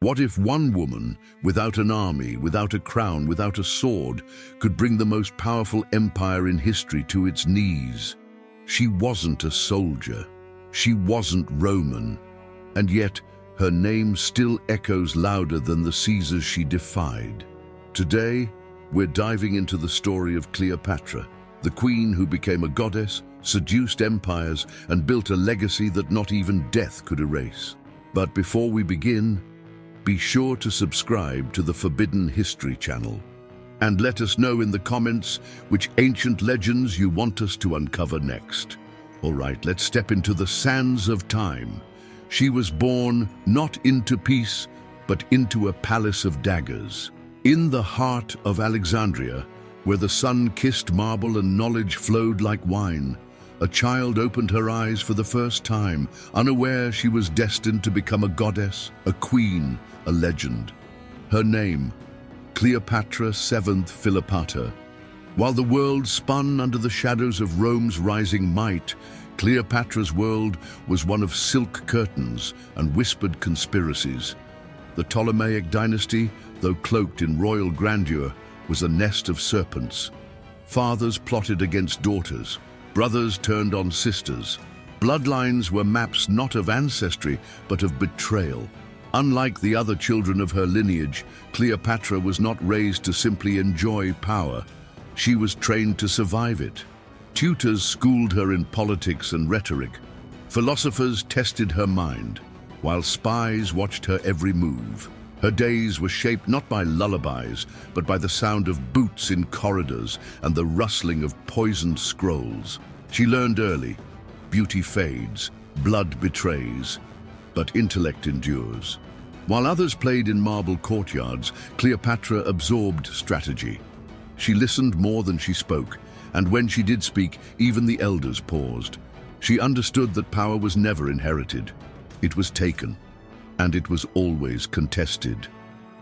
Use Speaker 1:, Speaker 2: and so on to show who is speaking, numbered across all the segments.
Speaker 1: What if one woman, without an army, without a crown, without a sword, could bring the most powerful empire in history to its knees? She wasn't a soldier. She wasn't Roman. And yet, her name still echoes louder than the Caesars she defied. Today, we're diving into the story of Cleopatra, the queen who became a goddess, seduced empires, and built a legacy that not even death could erase. But before we begin, be sure to subscribe to the Forbidden History channel. And let us know in the comments which ancient legends you want us to uncover next. All right, let's step into the sands of time. She was born not into peace, but into a palace of daggers. In the heart of Alexandria, where the sun kissed marble and knowledge flowed like wine, a child opened her eyes for the first time, unaware she was destined to become a goddess, a queen, a legend. Her name, Cleopatra VII Philopator. While the world spun under the shadows of Rome's rising might, Cleopatra's world was one of silk curtains and whispered conspiracies. The Ptolemaic dynasty, though cloaked in royal grandeur, was a nest of serpents. Fathers plotted against daughters, brothers turned on sisters. Bloodlines were maps not of ancestry, but of betrayal. Unlike the other children of her lineage, Cleopatra was not raised to simply enjoy power. She was trained to survive it. Tutors schooled her in politics and rhetoric. Philosophers tested her mind, while spies watched her every move. Her days were shaped not by lullabies, but by the sound of boots in corridors and the rustling of poisoned scrolls. She learned early: beauty fades, blood betrays, but intellect endures. While others played in marble courtyards, Cleopatra absorbed strategy. She listened more than she spoke, and when she did speak, even the elders paused. She understood that power was never inherited. It was taken, and it was always contested.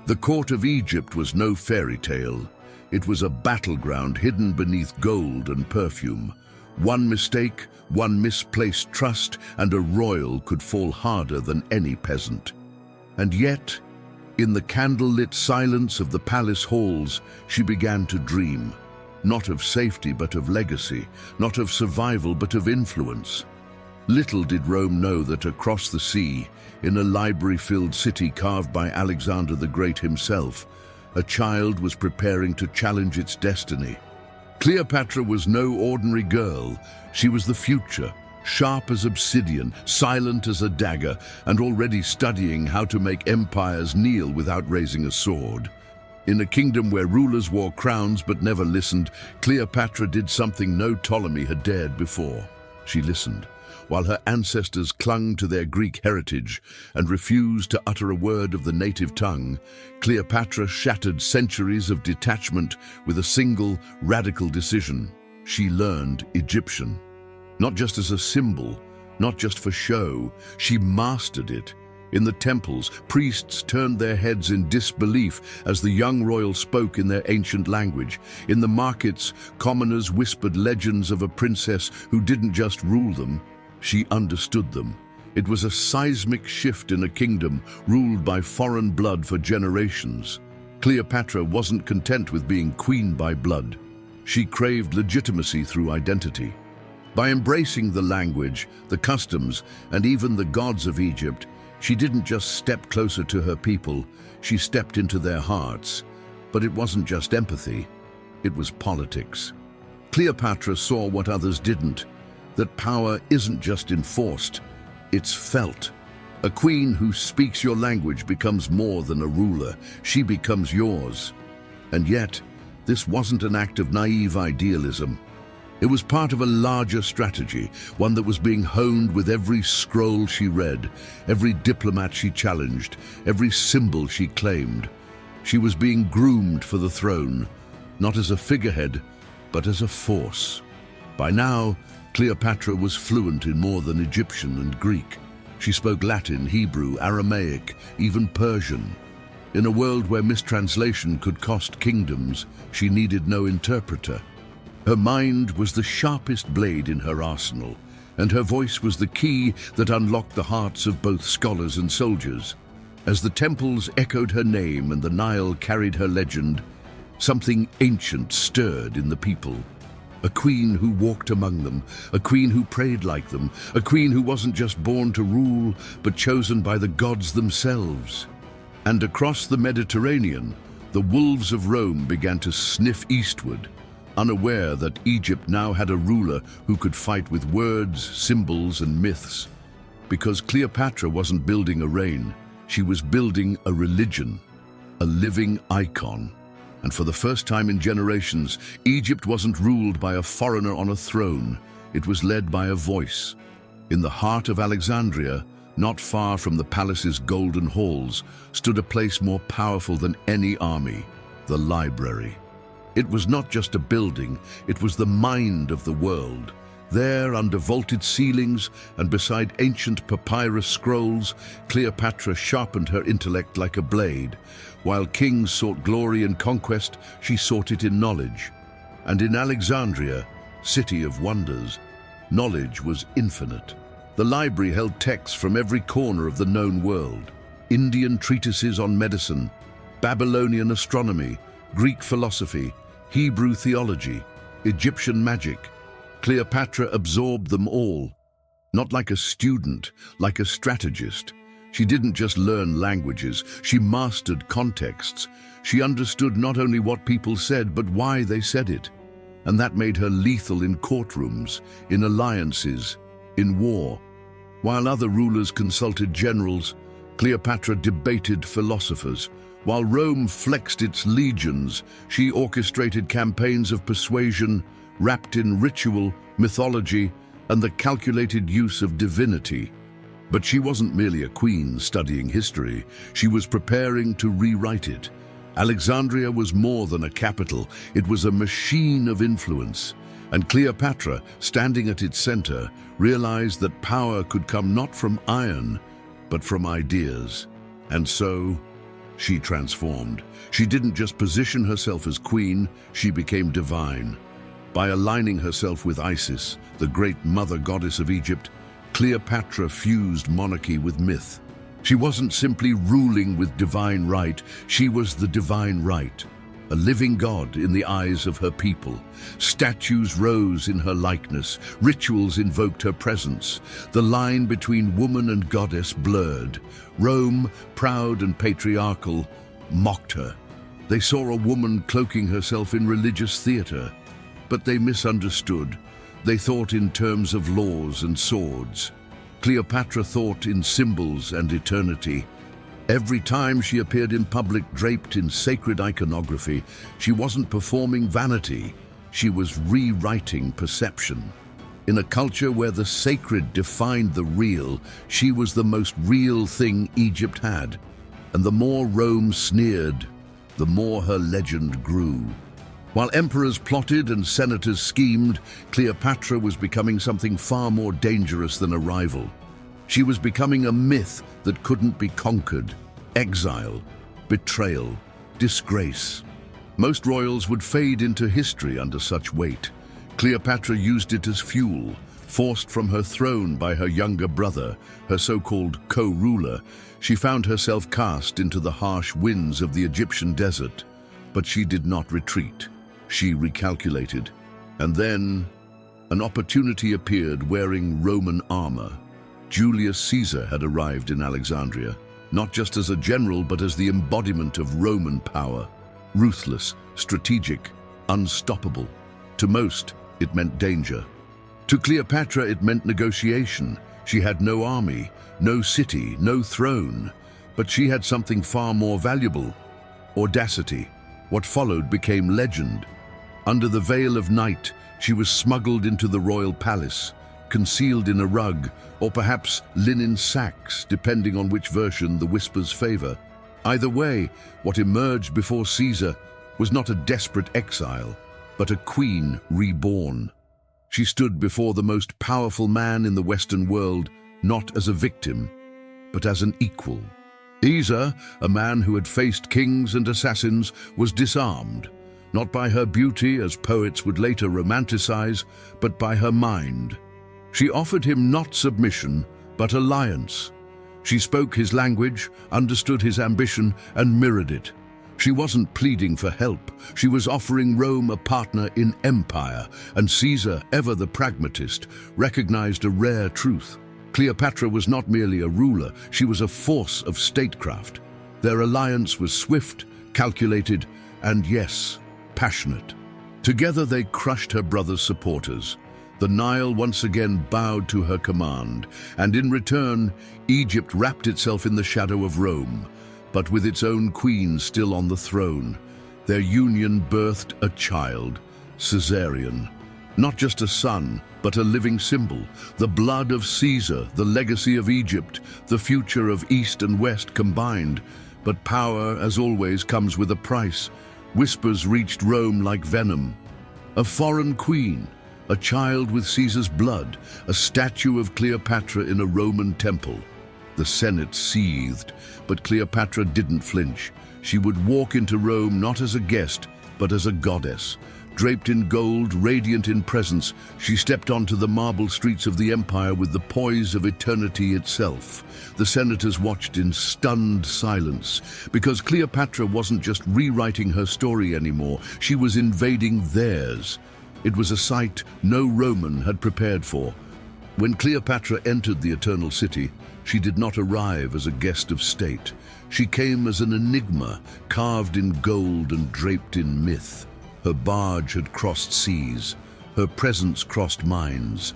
Speaker 1: The court of Egypt was no fairy tale. It was a battleground hidden beneath gold and perfume. One mistake, one misplaced trust, and a royal could fall harder than any peasant. And yet, in the candle-lit silence of the palace halls, she began to dream. Not of safety, but of legacy. Not of survival, but of influence. Little did Rome know that across the sea, in a library-filled city carved by Alexander the Great himself, a child was preparing to challenge its destiny. Cleopatra was no ordinary girl. She was the future, sharp as obsidian, silent as a dagger, and already studying how to make empires kneel without raising a sword. In a kingdom where rulers wore crowns but never listened, Cleopatra did something no Ptolemy had dared before. She listened. While her ancestors clung to their Greek heritage and refused to utter a word of the native tongue, Cleopatra shattered centuries of detachment with a single, radical decision. She learned Egyptian. Not just as a symbol, not just for show, she mastered it. In the temples, priests turned their heads in disbelief as the young royal spoke in their ancient language. In the markets, commoners whispered legends of a princess who didn't just rule them, she understood them. It was a seismic shift in a kingdom ruled by foreign blood for generations. Cleopatra wasn't content with being queen by blood. She craved legitimacy through identity. By embracing the language, the customs, and even the gods of Egypt, she didn't just step closer to her people, she stepped into their hearts. But it wasn't just empathy, it was politics. Cleopatra saw what others didn't, that power isn't just enforced, it's felt. A queen who speaks your language becomes more than a ruler, she becomes yours. And yet, this wasn't an act of naive idealism. It was part of a larger strategy, one that was being honed with every scroll she read, every diplomat she challenged, every symbol she claimed. She was being groomed for the throne, not as a figurehead, but as a force. By now, Cleopatra was fluent in more than Egyptian and Greek. She spoke Latin, Hebrew, Aramaic, even Persian. In a world where mistranslation could cost kingdoms, she needed no interpreter. Her mind was the sharpest blade in her arsenal, and her voice was the key that unlocked the hearts of both scholars and soldiers. As the temples echoed her name and the Nile carried her legend, something ancient stirred in the people. A queen who walked among them, a queen who prayed like them, a queen who wasn't just born to rule, but chosen by the gods themselves. And across the Mediterranean, the wolves of Rome began to sniff eastward, unaware that Egypt now had a ruler who could fight with words, symbols, and myths. Because Cleopatra wasn't building a reign, she was building a religion, a living icon. And for the first time in generations, Egypt wasn't ruled by a foreigner on a throne. It was led by a voice. In the heart of Alexandria, not far from the palace's golden halls, stood a place more powerful than any army, the library. It was not just a building, it was the mind of the world. There, under vaulted ceilings and beside ancient papyrus scrolls, Cleopatra sharpened her intellect like a blade. While kings sought glory and conquest, she sought it in knowledge. And in Alexandria, city of wonders, knowledge was infinite. The library held texts from every corner of the known world. Indian treatises on medicine, Babylonian astronomy, Greek philosophy, Hebrew theology, Egyptian magic. Cleopatra absorbed them all, not like a student, like a strategist. She didn't just learn languages, she mastered contexts. She understood not only what people said, but why they said it. And that made her lethal in courtrooms, in alliances, in war. While other rulers consulted generals, Cleopatra debated philosophers. While Rome flexed its legions, she orchestrated campaigns of persuasion, wrapped in ritual, mythology, and the calculated use of divinity. But she wasn't merely a queen studying history, she was preparing to rewrite it. Alexandria was more than a capital, it was a machine of influence. And Cleopatra, standing at its center, realized that power could come not from iron, but from ideas. And so, she transformed. She didn't just position herself as queen, she became divine. By aligning herself with Isis, the great mother goddess of Egypt, Cleopatra fused monarchy with myth. She wasn't simply ruling with divine right, she was the divine right, a living god in the eyes of her people. Statues rose in her likeness, rituals invoked her presence. The line between woman and goddess blurred. Rome, proud and patriarchal, mocked her. They saw a woman cloaking herself in religious theater. But they misunderstood. They thought in terms of laws and swords. Cleopatra thought in symbols and eternity. Every time she appeared in public draped in sacred iconography, she wasn't performing vanity, she was rewriting perception. In a culture where the sacred defined the real, she was the most real thing Egypt had. And the more Rome sneered, the more her legend grew. While emperors plotted and senators schemed, Cleopatra was becoming something far more dangerous than a rival. She was becoming a myth that couldn't be conquered. Exile, betrayal, disgrace. Most royals would fade into history under such weight. Cleopatra used it as fuel. Forced from her throne by her younger brother, her so-called co-ruler, she found herself cast into the harsh winds of the Egyptian desert. But she did not retreat. She recalculated. And then, an opportunity appeared wearing Roman armor. Julius Caesar had arrived in Alexandria, not just as a general, but as the embodiment of Roman power. Ruthless, strategic, unstoppable. To most, it meant danger. To Cleopatra, it meant negotiation. She had no army, no city, no throne. But she had something far more valuable: audacity. What followed became legend. Under the veil of night, she was smuggled into the royal palace, concealed in a rug, or perhaps linen sacks, depending on which version the whispers favor. Either way, what emerged before Caesar was not a desperate exile, but a queen reborn. She stood before the most powerful man in the Western world, not as a victim, but as an equal. Caesar, a man who had faced kings and assassins, was disarmed, not by her beauty, as poets would later romanticize, but by her mind. She offered him not submission, but alliance. She spoke his language, understood his ambition, and mirrored it. She wasn't pleading for help. She was offering Rome a partner in empire, and Caesar, ever the pragmatist, recognized a rare truth. Cleopatra was not merely a ruler, she was a force of statecraft. Their alliance was swift, calculated, and yes, passionate. Together they crushed her brother's supporters. The Nile once again bowed to her command, and in return, Egypt wrapped itself in the shadow of Rome. But with its own queen still on the throne, their union birthed a child, Caesarion. Not just a son, but a living symbol, the blood of Caesar, the legacy of Egypt, the future of East and West combined. But power, as always, comes with a price. Whispers reached Rome like venom. A foreign queen, a child with Caesar's blood, a statue of Cleopatra in a Roman temple. The Senate seethed, but Cleopatra didn't flinch. She would walk into Rome not as a guest, but as a goddess. Draped in gold, radiant in presence, she stepped onto the marble streets of the empire with the poise of eternity itself. The senators watched in stunned silence, because Cleopatra wasn't just rewriting her story anymore, she was invading theirs. It was a sight no Roman had prepared for. When Cleopatra entered the Eternal City, she did not arrive as a guest of state. She came as an enigma, carved in gold and draped in myth. Her barge had crossed seas. Her presence crossed minds.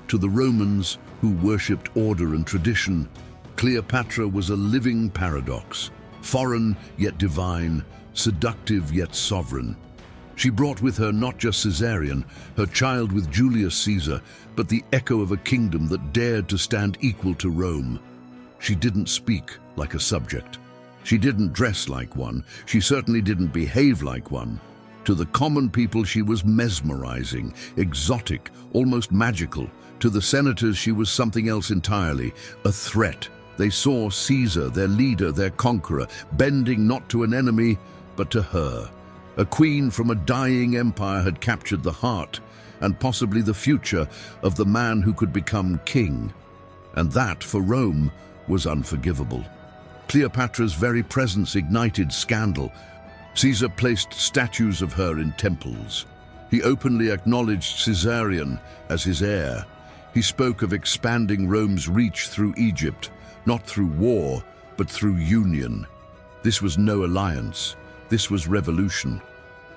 Speaker 1: To the Romans, who worshipped order and tradition, Cleopatra was a living paradox, foreign yet divine, seductive yet sovereign. She brought with her not just Caesarion, her child with Julius Caesar, but the echo of a kingdom that dared to stand equal to Rome. She didn't speak like a subject. She didn't dress like one. She certainly didn't behave like one. To the common people, she was mesmerizing, exotic, almost magical. To the senators, she was something else entirely, a threat. They saw Caesar, their leader, their conqueror, bending not to an enemy, but to her. A queen from a dying empire had captured the heart and possibly the future of the man who could become king. And that, for Rome, was unforgivable. Cleopatra's very presence ignited scandal. Caesar placed statues of her in temples. He openly acknowledged Caesarion as his heir. He spoke of expanding Rome's reach through Egypt, not through war, but through union. This was no alliance. This was revolution.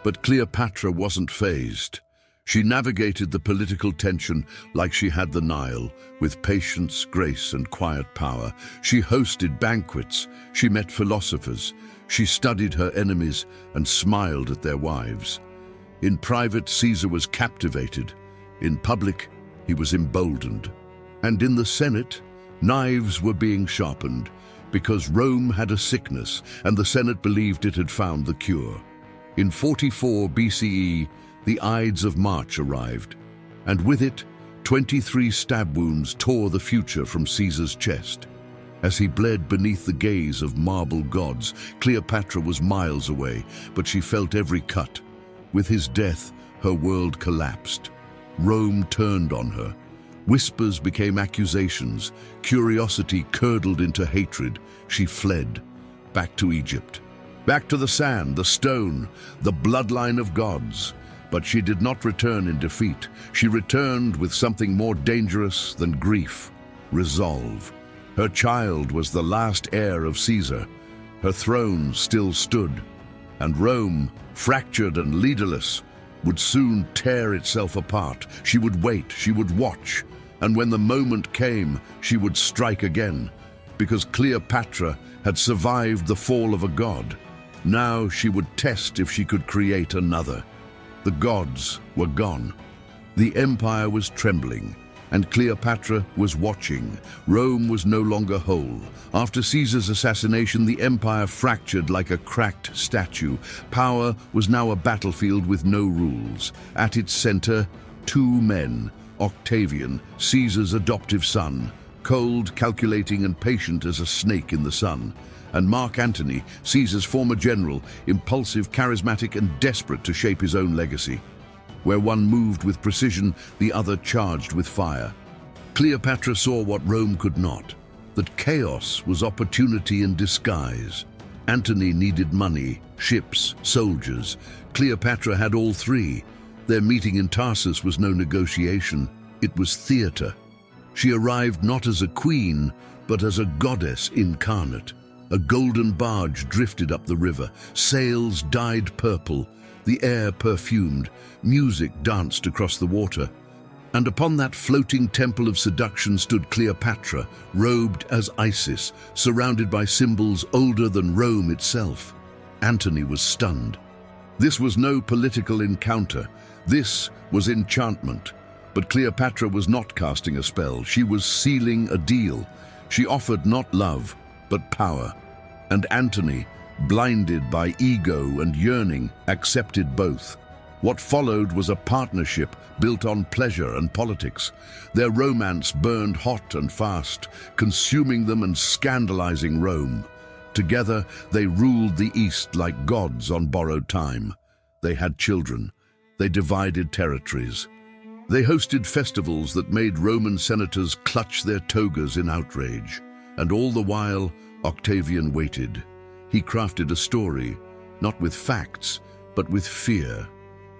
Speaker 1: But Cleopatra wasn't fazed. She navigated the political tension like she had the Nile, with patience, grace, and quiet power. She hosted banquets. She met philosophers. She studied her enemies and smiled at their wives. In private, Caesar was captivated. In public, he was emboldened. And in the Senate, knives were being sharpened because Rome had a sickness and the Senate believed it had found the cure. In 44 BCE, the Ides of March arrived, and with it, 23 stab wounds tore the future from Caesar's chest. As he bled beneath the gaze of marble gods, Cleopatra was miles away, but she felt every cut. With his death, her world collapsed. Rome turned on her. Whispers became accusations. Curiosity curdled into hatred. She fled, back to Egypt. Back to the sand, the stone, the bloodline of gods. But she did not return in defeat. She returned with something more dangerous than grief: resolve. Her child was the last heir of Caesar. Her throne still stood. And Rome, fractured and leaderless, would soon tear itself apart. She would wait, she would watch, and when the moment came, she would strike again. Because Cleopatra had survived the fall of a god, now she would test if she could create another. The gods were gone. The empire was trembling, and Cleopatra was watching. Rome was no longer whole. After Caesar's assassination, the empire fractured like a cracked statue. Power was now a battlefield with no rules. At its center, two men: Octavian, Caesar's adoptive son, cold, calculating, and patient as a snake in the sun, and Mark Antony, Caesar's former general, impulsive, charismatic, and desperate to shape his own legacy. Where one moved with precision, the other charged with fire. Cleopatra saw what Rome could not: that chaos was opportunity in disguise. Antony needed money, ships, soldiers. Cleopatra had all three. Their meeting in Tarsus was no negotiation, it was theater. She arrived not as a queen, but as a goddess incarnate. A golden barge drifted up the river, sails dyed purple, the air perfumed, music danced across the water. And upon that floating temple of seduction stood Cleopatra, robed as Isis, surrounded by symbols older than Rome itself. Antony was stunned. This was no political encounter. This was enchantment. But Cleopatra was not casting a spell. She was sealing a deal. She offered not love, but power. And Antony, blinded by ego and yearning, accepted both. What followed was a partnership built on pleasure and politics. Their romance burned hot and fast, consuming them and scandalizing Rome. Together, they ruled the East like gods on borrowed time. They had children. They divided territories. They hosted festivals that made Roman senators clutch their togas in outrage. And all the while, Octavian waited. He crafted a story, not with facts, but with fear.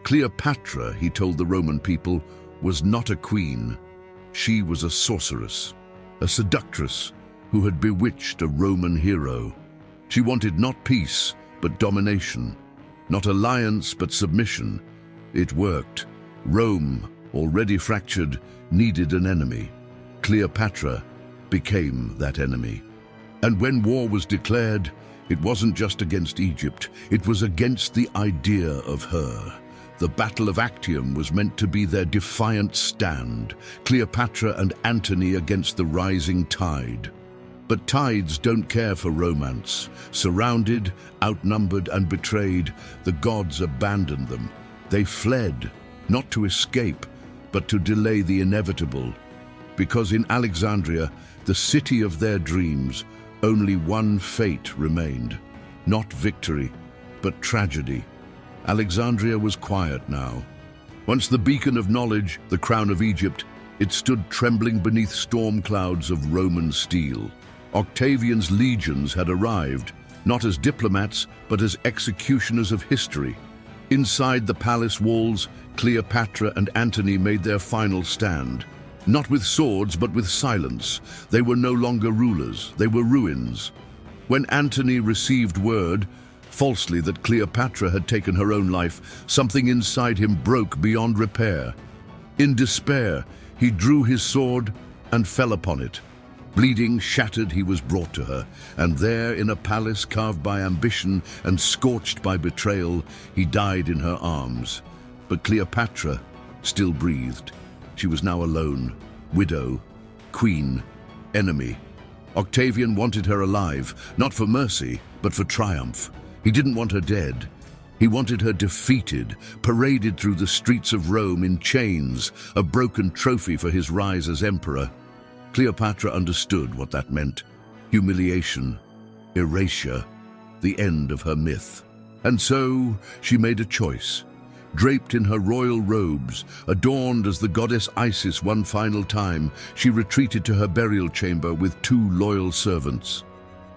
Speaker 1: Cleopatra, he told the Roman people, was not a queen. She was a sorceress, a seductress who had bewitched a Roman hero. She wanted not peace, but domination, not alliance, but submission. It worked. Rome, already fractured, needed an enemy. Cleopatra became that enemy. And when war was declared, it wasn't just against Egypt, it was against the idea of her. The Battle of Actium was meant to be their defiant stand, Cleopatra and Antony against the rising tide. But tides don't care for romance. Surrounded, outnumbered, and betrayed, the gods abandoned them. They fled, not to escape, but to delay the inevitable. Because in Alexandria, the city of their dreams, only one fate remained. Not victory, but tragedy. Alexandria was quiet now. Once the beacon of knowledge, the crown of Egypt, it stood trembling beneath storm clouds of Roman steel. Octavian's legions had arrived, not as diplomats, but as executioners of history. Inside the palace walls, Cleopatra and Antony made their final stand. Not with swords, but with silence. They were no longer rulers, they were ruins. When Antony received word, falsely, that Cleopatra had taken her own life, something inside him broke beyond repair. In despair, he drew his sword and fell upon it. Bleeding, shattered, he was brought to her, and there, in a palace carved by ambition and scorched by betrayal, he died in her arms. But Cleopatra still breathed. She was now alone, widow, queen, enemy. Octavian wanted her alive, not for mercy, but for triumph. He didn't want her dead. He wanted her defeated, paraded through the streets of Rome in chains, a broken trophy for his rise as emperor. Cleopatra understood what that meant. Humiliation, erasure, the end of her myth. And so she made a choice. Draped in her royal robes, adorned as the goddess Isis one final time, she retreated to her burial chamber with 2 loyal servants.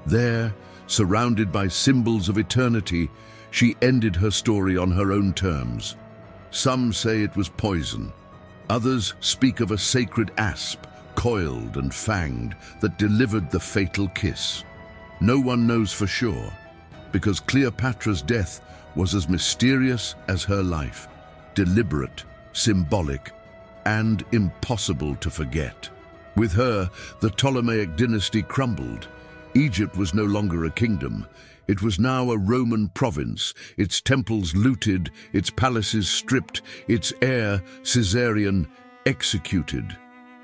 Speaker 1: There, surrounded by symbols of eternity, she ended her story on her own terms. Some say it was poison. Others speak of a sacred asp, coiled and fanged, that delivered the fatal kiss. No one knows for sure, because Cleopatra's death was as mysterious as her life, deliberate, symbolic, and impossible to forget. With her, the Ptolemaic dynasty crumbled. Egypt was no longer a kingdom. It was now a Roman province, its temples looted, its palaces stripped, its heir, Caesarion, executed.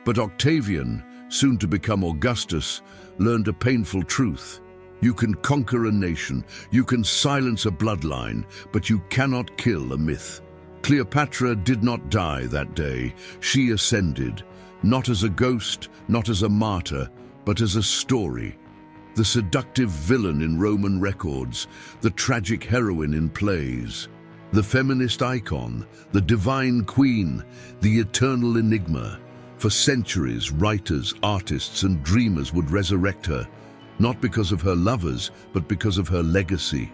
Speaker 1: But Octavian, soon to become Augustus, learned a painful truth. You can conquer a nation, you can silence a bloodline, but you cannot kill a myth. Cleopatra did not die that day. She ascended, not as a ghost, not as a martyr, but as a story. The seductive villain in Roman records, the tragic heroine in plays, the feminist icon, the divine queen, the eternal enigma. For centuries, writers, artists, and dreamers would resurrect her, not because of her lovers, but because of her legacy.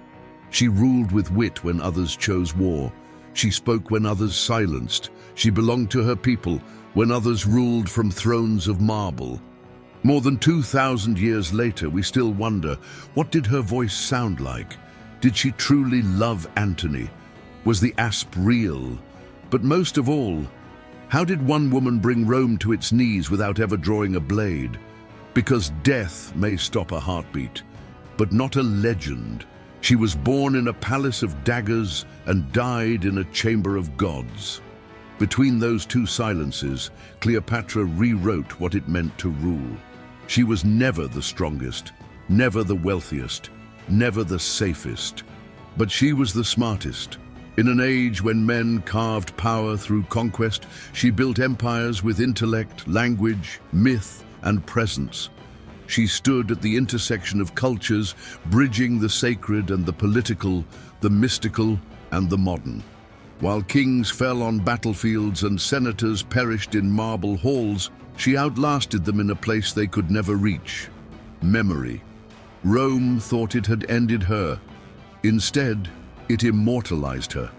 Speaker 1: She ruled with wit when others chose war. She spoke when others silenced. She belonged to her people when others ruled from thrones of marble. More than 2,000 years later, we still wonder, what did her voice sound like? Did she truly love Antony? Was the asp real? But most of all, how did one woman bring Rome to its knees without ever drawing a blade? Because death may stop a heartbeat, but not a legend. She was born in a palace of daggers and died in a chamber of gods. Between those two silences, Cleopatra rewrote what it meant to rule. She was never the strongest, never the wealthiest, never the safest. But she was the smartest. In an age when men carved power through conquest, she built empires with intellect, language, myth, and presence. She stood at the intersection of cultures, bridging the sacred and the political, the mystical and the modern. While kings fell on battlefields and senators perished in marble halls, she outlasted them in a place they could never reach: memory. Rome thought it had ended her. Instead, it immortalized her.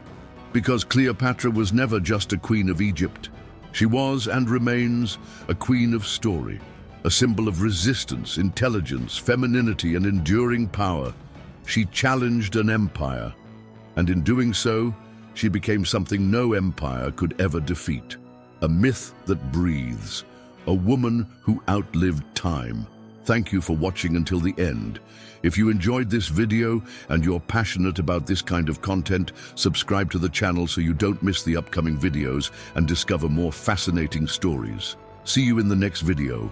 Speaker 1: Because Cleopatra was never just a queen of Egypt. She was and remains a queen of story, a symbol of resistance, intelligence, femininity, and enduring power. She challenged an empire, and in doing so, she became something no empire could ever defeat. A myth that breathes, a woman who outlived time. Thank you for watching until the end. If you enjoyed this video and you're passionate about this kind of content, subscribe to the channel so you don't miss the upcoming videos and discover more fascinating stories. See you in the next video.